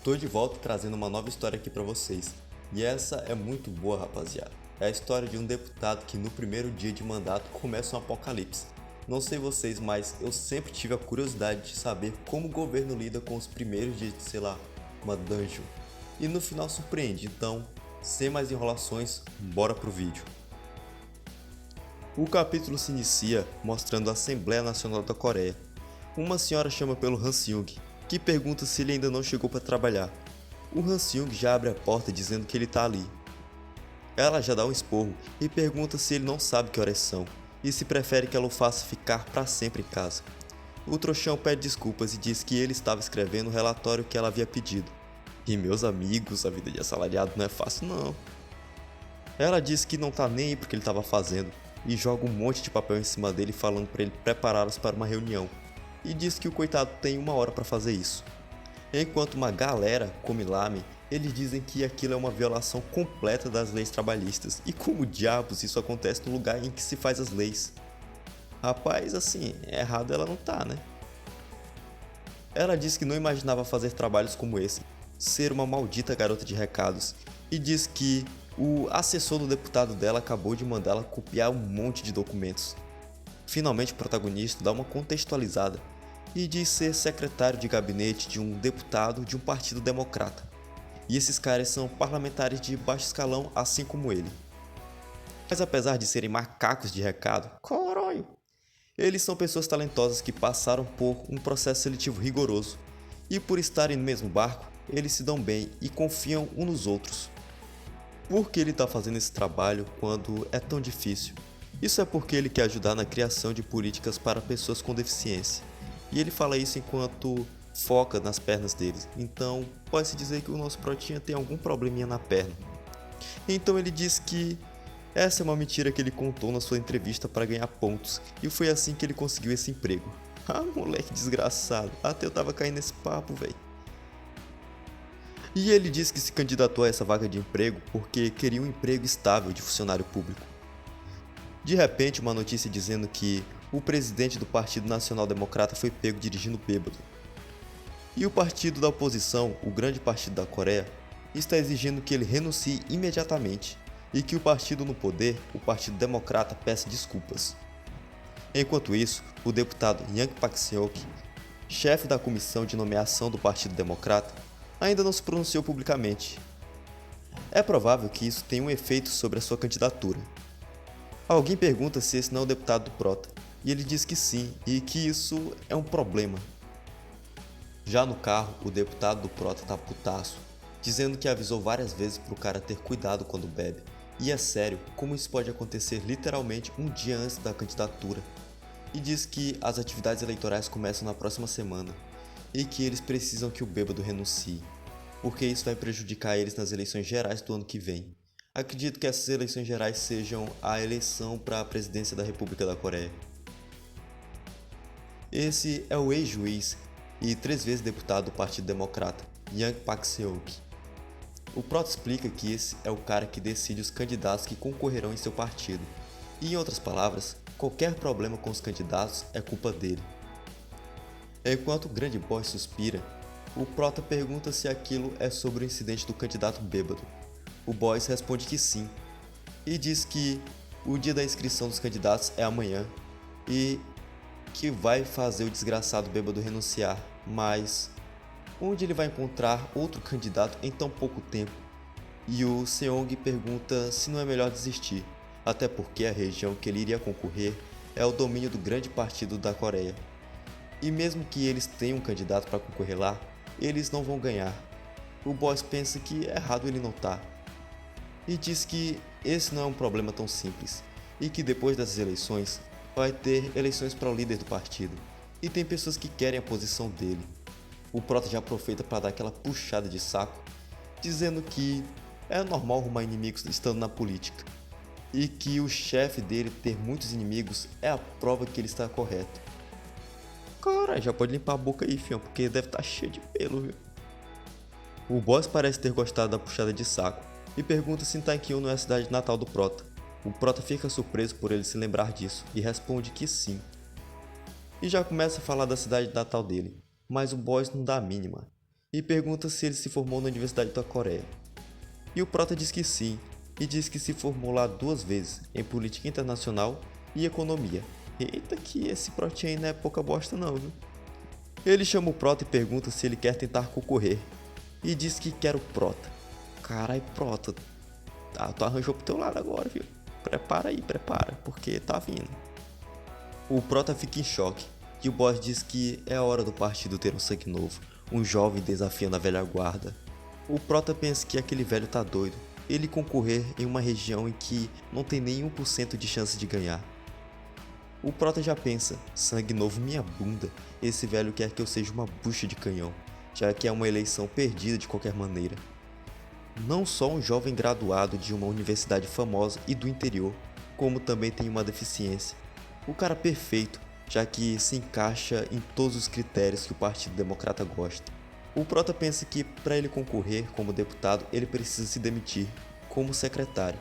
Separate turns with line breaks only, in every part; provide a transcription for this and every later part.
Tô de volta trazendo uma nova história aqui pra vocês. E essa é muito boa, rapaziada. É a história de um deputado que no primeiro dia de mandato começa um apocalipse. Não sei vocês, mas eu sempre tive a curiosidade de saber como o governo lida com os primeiros dias de, sei lá, uma dungeon. E no final surpreende, então, sem mais enrolações, bora pro vídeo. O capítulo se inicia mostrando a Assembleia Nacional da Coreia. Uma senhora chama pelo Han Seung, que pergunta se ele ainda não chegou para trabalhar. O Han Seung já abre a porta dizendo que ele tá ali. Ela já dá um esporro e pergunta se ele não sabe que horas são e se prefere que ela o faça ficar para sempre em casa. O trouxão pede desculpas e diz que ele estava escrevendo o relatório que ela havia pedido. E meus amigos, a vida de assalariado não é fácil não. Ela diz que não tá nem aí porque ele estava fazendo e joga um monte de papel em cima dele falando para ele prepará-los para uma reunião. E diz que o coitado tem 1 hora para fazer isso. Enquanto uma galera come lame, eles dizem que aquilo é uma violação completa das leis trabalhistas. E como diabos isso acontece no lugar em que se faz as leis? Rapaz, assim, errado ela não tá, né? Ela diz que não imaginava fazer trabalhos como esse, ser uma maldita garota de recados, e diz que o assessor do deputado dela acabou de mandá-la copiar um monte de documentos. Finalmente o protagonista dá uma contextualizada e diz ser secretário de gabinete de um deputado de um partido democrata. E esses caras são parlamentares de baixo escalão, assim como ele. Mas apesar de serem macacos de recado, coronho, eles são pessoas talentosas que passaram por um processo seletivo rigoroso. E por estarem no mesmo barco, eles se dão bem e confiam uns nos outros. Por que ele está fazendo esse trabalho quando é tão difícil? Isso é porque ele quer ajudar na criação de políticas para pessoas com deficiência. E ele fala isso enquanto foca nas pernas deles. Então, pode-se dizer que o nosso protinha tem algum probleminha na perna. Então ele diz que essa é uma mentira que ele contou na sua entrevista para ganhar pontos. E foi assim que ele conseguiu esse emprego. Ah, moleque desgraçado. Até eu tava caindo nesse papo, velho. E ele diz que se candidatou a essa vaga de emprego porque queria um emprego estável de funcionário público. De repente, uma notícia dizendo que o presidente do Partido Nacional Democrata foi pego dirigindo bêbado. E o partido da oposição, o grande partido da Coreia, está exigindo que ele renuncie imediatamente e que o partido no poder, o Partido Democrata, peça desculpas. Enquanto isso, o deputado Yang Pak-seok, chefe da comissão de nomeação do Partido Democrata, ainda não se pronunciou publicamente. É provável que isso tenha um efeito sobre a sua candidatura. Alguém pergunta se esse não é o deputado do Prota, e ele diz que sim, e que isso é um problema. Já no carro, o deputado do Prota tá putaço, dizendo que avisou várias vezes pro cara ter cuidado quando bebe. E é sério, como isso pode acontecer literalmente um dia antes da candidatura. E diz que as atividades eleitorais começam na próxima semana, e que eles precisam que o bêbado renuncie, porque isso vai prejudicar eles nas eleições gerais do ano que vem. Acredito que essas eleições gerais sejam a eleição para a presidência da República da Coreia. Esse é o ex-juiz e 3 vezes deputado do Partido Democrata, Yang Pak-seok. O Prota explica que esse é o cara que decide os candidatos que concorrerão em seu partido. E em outras palavras, qualquer problema com os candidatos é culpa dele. Enquanto o grande boss suspira, o Prota pergunta se aquilo é sobre o incidente do candidato bêbado. O boss responde que sim, e diz que o dia da inscrição dos candidatos é amanhã e que vai fazer o desgraçado bêbado renunciar, mas onde ele vai encontrar outro candidato em tão pouco tempo? E o Seong pergunta se não é melhor desistir, até porque a região que ele iria concorrer é o domínio do grande partido da Coreia. E mesmo que eles tenham um candidato para concorrer lá, eles não vão ganhar. O boss pensa que é errado ele não tá. E diz que esse não é um problema tão simples, e que depois das eleições, vai ter eleições para o líder do partido, e tem pessoas que querem a posição dele. O Prota já aproveita para dar aquela puxada de saco, dizendo que é normal arrumar inimigos estando na política, e que o chefe dele ter muitos inimigos é a prova que ele está correto. Cara, já pode limpar a boca aí, fião, porque deve estar cheio de pelo, viu? O boss parece ter gostado da puxada de saco, e pergunta se Taekyon não é a cidade natal do Prota. O Prota fica surpreso por ele se lembrar disso e responde que sim. E já começa a falar da cidade natal dele, mas o boss não dá a mínima. e pergunta se ele se formou na Universidade da Coreia. E o prota diz que sim, e diz que se formou lá 2 vezes, em política internacional e economia. Eita que esse protinho aí não é pouca bosta não, viu? Ele chama o prota e pergunta se ele quer tentar concorrer, e diz que quer o prota. Carai, prota, tu arranjou pro teu lado agora, viu? Prepara aí, porque tá vindo. O prota fica em choque, e o boss diz que é a hora do partido ter um sangue novo, um jovem desafiando a velha guarda. O prota pensa que aquele velho tá doido, ele concorrer em uma região em que não tem nem 1% de chance de ganhar. O prota já pensa, sangue novo minha bunda, esse velho quer que eu seja uma bucha de canhão, já que é uma eleição perdida de qualquer maneira. Não só um jovem graduado de uma universidade famosa e do interior, como também tem uma deficiência. O cara perfeito, já que se encaixa em todos os critérios que o Partido Democrata gosta. O prota pensa que para ele concorrer como deputado, ele precisa se demitir como secretário.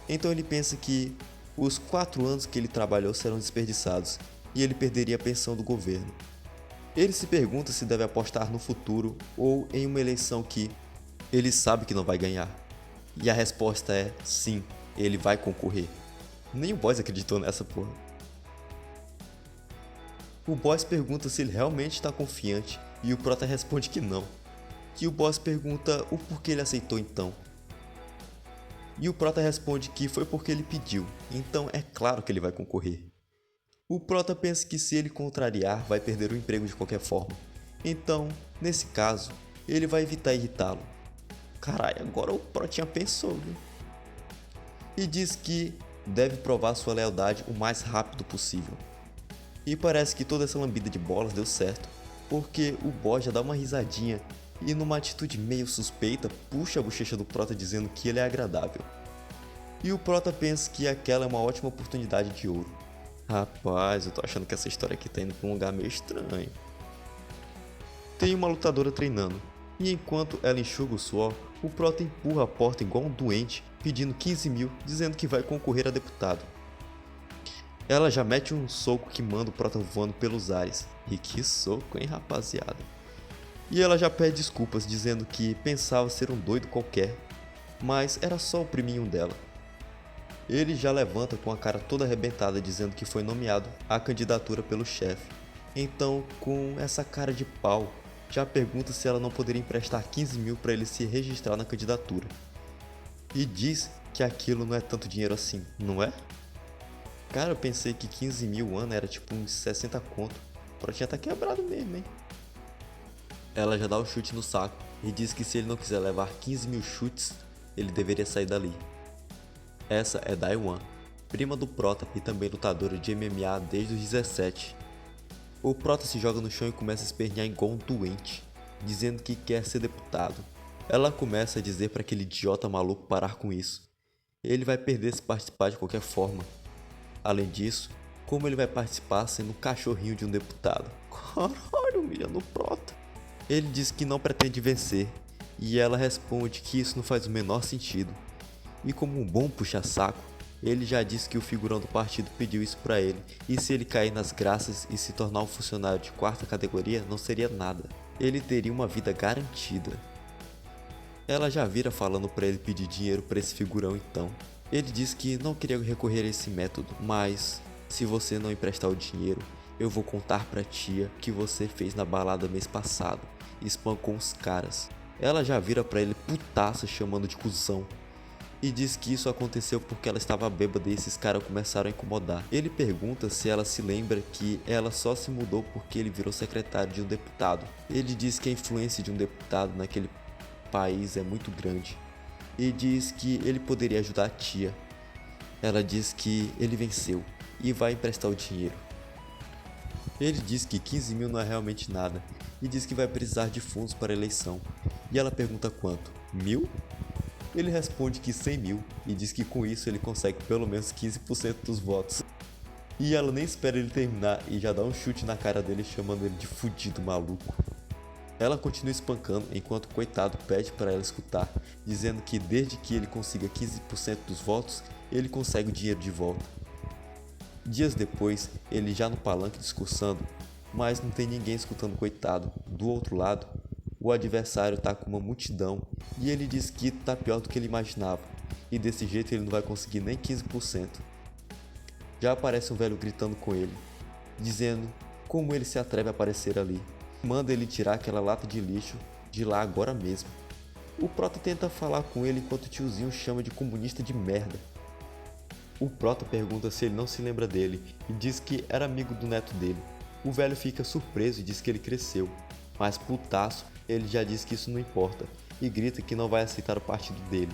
Então ele pensa que os 4 anos que ele trabalhou serão desperdiçados e ele perderia a pensão do governo. Ele se pergunta se deve apostar no futuro ou em uma eleição que ele sabe que não vai ganhar. E a resposta é sim, ele vai concorrer. Nem o boss acreditou nessa porra. O boss pergunta se ele realmente está confiante e o prota responde que não. E o boss pergunta o porquê ele aceitou então. E o prota responde que foi porque ele pediu, então é claro que ele vai concorrer. O prota pensa que se ele contrariar, vai perder o emprego de qualquer forma. Então, nesse caso, ele vai evitar irritá-lo. Caralho, agora o protinha pensou, viu? E diz que deve provar sua lealdade o mais rápido possível. E parece que toda essa lambida de bolas deu certo, porque o boss já dá uma risadinha e numa atitude meio suspeita, puxa a bochecha do prota dizendo que ele é agradável. E o prota pensa que aquela é uma ótima oportunidade de ouro. Rapaz, eu tô achando que essa história aqui tá indo pra um lugar meio estranho. Tem uma lutadora treinando, e enquanto ela enxuga o suor, o prota empurra a porta igual um doente, pedindo 15 mil, dizendo que vai concorrer a deputado. Ela já mete um soco que manda o prota voando pelos ares. E que soco, hein, rapaziada? E ela já pede desculpas, dizendo que pensava ser um doido qualquer, mas era só o priminho dela. Ele já levanta com a cara toda arrebentada, dizendo que foi nomeado à candidatura pelo chefe. Então, com essa cara de pau, já pergunta se ela não poderia emprestar 15 mil para ele se registrar na candidatura. E diz que aquilo não é tanto dinheiro assim, não é? Cara, eu pensei que 15 mil ano era tipo uns 60 conto. O protinha tá quebrado mesmo, hein? Ela já dá um chute no saco e diz que se ele não quiser levar 15 mil chutes, ele deveria sair dali. Essa é Daiwan, prima do prota e também lutadora de MMA desde os 17. O prota se joga no chão e começa a espernear igual um doente, dizendo que quer ser deputado. Ela começa a dizer para aquele idiota maluco parar com isso. Ele vai perder se participar de qualquer forma. Além disso, como ele vai participar sendo um cachorrinho de um deputado? Caralho, humilhando o prota. Ele diz que não pretende vencer, e ela responde que isso não faz o menor sentido. E como um bom puxa-saco, ele já disse que o figurão do partido pediu isso pra ele, e se ele cair nas graças e se tornar um funcionário de 4ª categoria, não seria nada. Ele teria uma vida garantida. Ela já vira falando pra ele pedir dinheiro pra esse figurão então. Ele diz que não queria recorrer a esse método, mas se você não emprestar o dinheiro, eu vou contar pra tia que você fez na balada mês passado e espancou uns caras. Ela já vira pra ele putaça chamando de cuzão. E diz que isso aconteceu porque ela estava bêbada e esses caras começaram a incomodar. Ele pergunta se ela se lembra que ela só se mudou porque ele virou secretário de um deputado. Ele diz que a influência de um deputado naquele país é muito grande. E diz que ele poderia ajudar a tia. Ela diz que ele venceu e vai emprestar o dinheiro. Ele diz que 15 mil não é realmente nada e diz que vai precisar de fundos para a eleição. E ela pergunta quanto? 1000? Ele responde que 100 mil e diz que com isso ele consegue pelo menos 15% dos votos. E ela nem espera ele terminar e já dá um chute na cara dele chamando ele de fudido maluco. Ela continua espancando enquanto o coitado pede para ela escutar, dizendo que desde que ele consiga 15% dos votos, ele consegue o dinheiro de volta. Dias depois, ele já no palanque discursando, mas não tem ninguém escutando o coitado. Do outro lado, o adversário tá com uma multidão e ele diz que tá pior do que ele imaginava, e desse jeito ele não vai conseguir nem 15%. Já aparece um velho gritando com ele, dizendo como ele se atreve a aparecer ali. Manda ele tirar aquela lata de lixo de lá agora mesmo. O Prota tenta falar com ele enquanto o tiozinho chama de comunista de merda. O Prota pergunta se ele não se lembra dele e diz que era amigo do neto dele. O velho fica surpreso e diz que ele cresceu, mas putaço, ele já diz que isso não importa e grita que não vai aceitar o partido dele.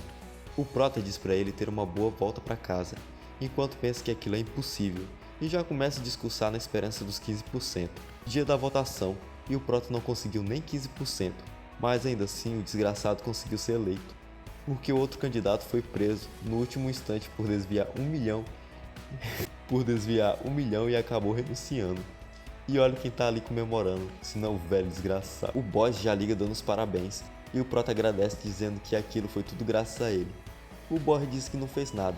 O Prota diz para ele ter uma boa volta para casa, enquanto pensa que aquilo é impossível e já começa a discursar na esperança dos 15%. Dia da votação e o Prota não conseguiu nem 15%, mas ainda assim o desgraçado conseguiu ser eleito, porque o outro candidato foi preso no último instante por desviar 1 milhão e acabou renunciando. E olha quem tá ali comemorando, senão o velho desgraçado. O boss já liga dando os parabéns e o Prota agradece dizendo que aquilo foi tudo graças a ele. O Boris diz que não fez nada,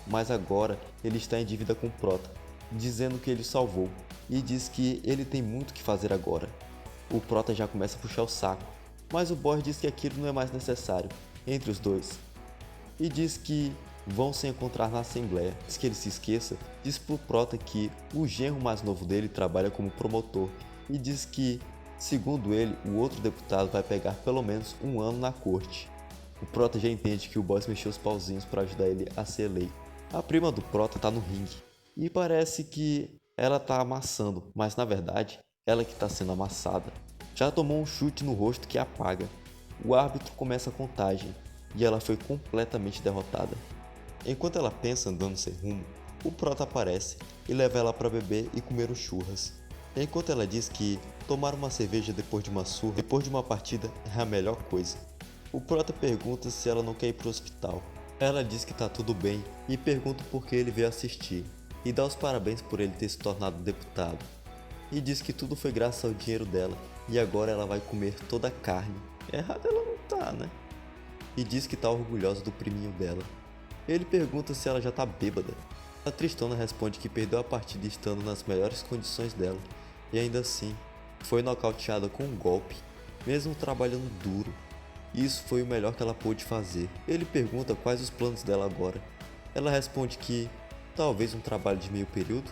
mas agora ele está em dívida com o Prota, dizendo que ele o salvou e diz que ele tem muito que fazer agora. O Prota já começa a puxar o saco, mas o Boris diz que aquilo não é mais necessário entre os dois e diz que vão se encontrar na Assembleia. Diz que ele se esqueça, diz pro Prota que o genro mais novo dele trabalha como promotor e diz que, segundo ele, o outro deputado vai pegar pelo menos 1 ano na corte. O Prota já entende que o Boss mexeu os pauzinhos para ajudar ele a ser eleito. A prima do Prota tá no ringue e parece que ela tá amassando, mas na verdade ela que tá sendo amassada. Já tomou um chute no rosto que apaga. O árbitro começa a contagem e ela foi completamente derrotada. Enquanto ela pensa andando sem rumo, o Prota aparece e leva ela para beber e comer os churras. Enquanto ela diz que tomar uma cerveja depois de uma surra, depois de uma partida, é a melhor coisa. O Prota pergunta se ela não quer ir pro hospital. Ela diz que tá tudo bem e pergunta por que ele veio assistir, e dá os parabéns por ele ter se tornado deputado. E diz que tudo foi graças ao dinheiro dela e agora ela vai comer toda a carne. Errado ela não tá, né? E diz que tá orgulhosa do priminho dela. Ele pergunta se ela já tá bêbada. A Tristona responde que perdeu a partida estando nas melhores condições dela e ainda assim foi nocauteada com um golpe, mesmo trabalhando duro. Isso foi o melhor que ela pôde fazer. Ele pergunta quais os planos dela agora. Ela responde que talvez um trabalho de meio período.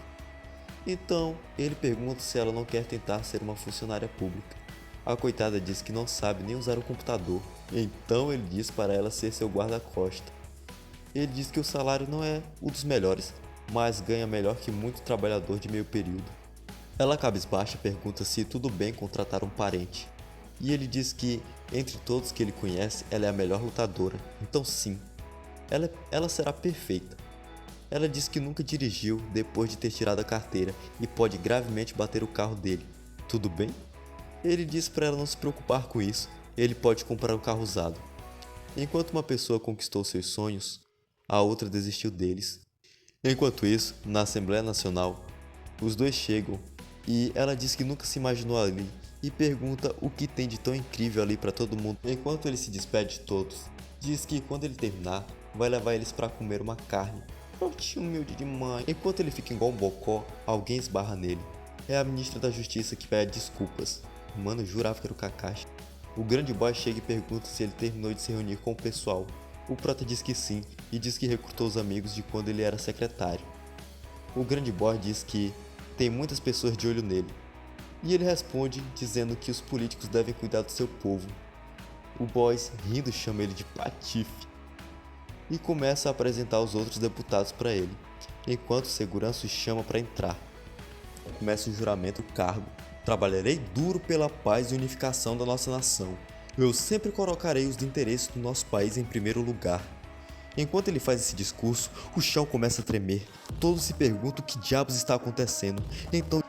Então ele pergunta se ela não quer tentar ser uma funcionária pública. A coitada diz que não sabe nem usar o computador. Então ele diz para ela ser seu guarda-costa. Ele diz que o salário não é um dos melhores, mas ganha melhor que muito trabalhador de meio período. Ela cabisbaixa pergunta se tudo bem contratar um parente. E ele diz que, entre todos que ele conhece, ela é a melhor lutadora. Então sim, ela será perfeita. Ela diz que nunca dirigiu depois de ter tirado a carteira e pode gravemente bater o carro dele. Tudo bem? Ele diz para ela não se preocupar com isso, ele pode comprar um carro usado. Enquanto uma pessoa conquistou seus sonhos, a outra desistiu deles. Enquanto isso, na Assembleia Nacional, os dois chegam e ela diz que nunca se imaginou ali e pergunta o que tem de tão incrível ali para todo mundo. Enquanto ele se despede de todos, diz que quando ele terminar, vai levar eles para comer uma carne. Prontinho, humilde demais. Enquanto ele fica igual um bocó, alguém esbarra nele. É a ministra da Justiça que pede desculpas. Mano, eu jurava que era o Kakashi. O grande boy chega e pergunta se ele terminou de se reunir com o pessoal. O Prota diz que sim e diz que recrutou os amigos de quando ele era secretário. O grande boy diz que tem muitas pessoas de olho nele. E ele responde dizendo que os políticos devem cuidar do seu povo. O Boys, rindo, chama ele de patife e começa a apresentar os outros deputados para ele, enquanto o segurança o chama para entrar. Começa o juramento do cargo. Trabalharei duro pela paz e unificação da nossa nação. Eu sempre colocarei os interesses do nosso país em primeiro lugar. Enquanto ele faz esse discurso, o chão começa a tremer. Todos se perguntam o que diabos está acontecendo.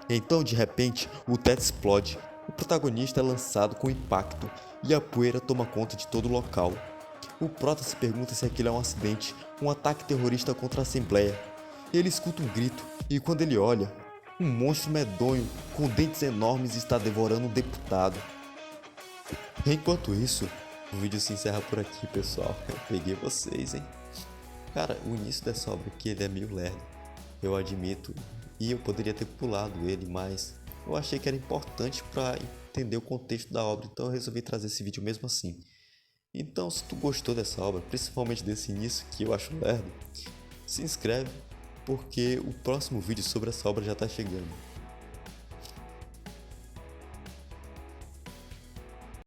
Então, de repente, o teto explode. O protagonista é lançado com impacto e a poeira toma conta de todo o local. O Prota se pergunta se aquilo é um acidente, um ataque terrorista contra a Assembleia. Ele escuta um grito e quando ele olha, um monstro medonho com dentes enormes está devorando um deputado. Enquanto isso, o vídeo se encerra por aqui, pessoal. Eu peguei vocês, hein? Cara, o início dessa obra aqui ele é meio lerdo, eu admito, e eu poderia ter pulado ele, mas eu achei que era importante para entender o contexto da obra, então eu resolvi trazer esse vídeo mesmo assim. Então, se tu gostou dessa obra, principalmente desse início que eu acho lerdo, se inscreve, porque o próximo vídeo sobre essa obra já está chegando.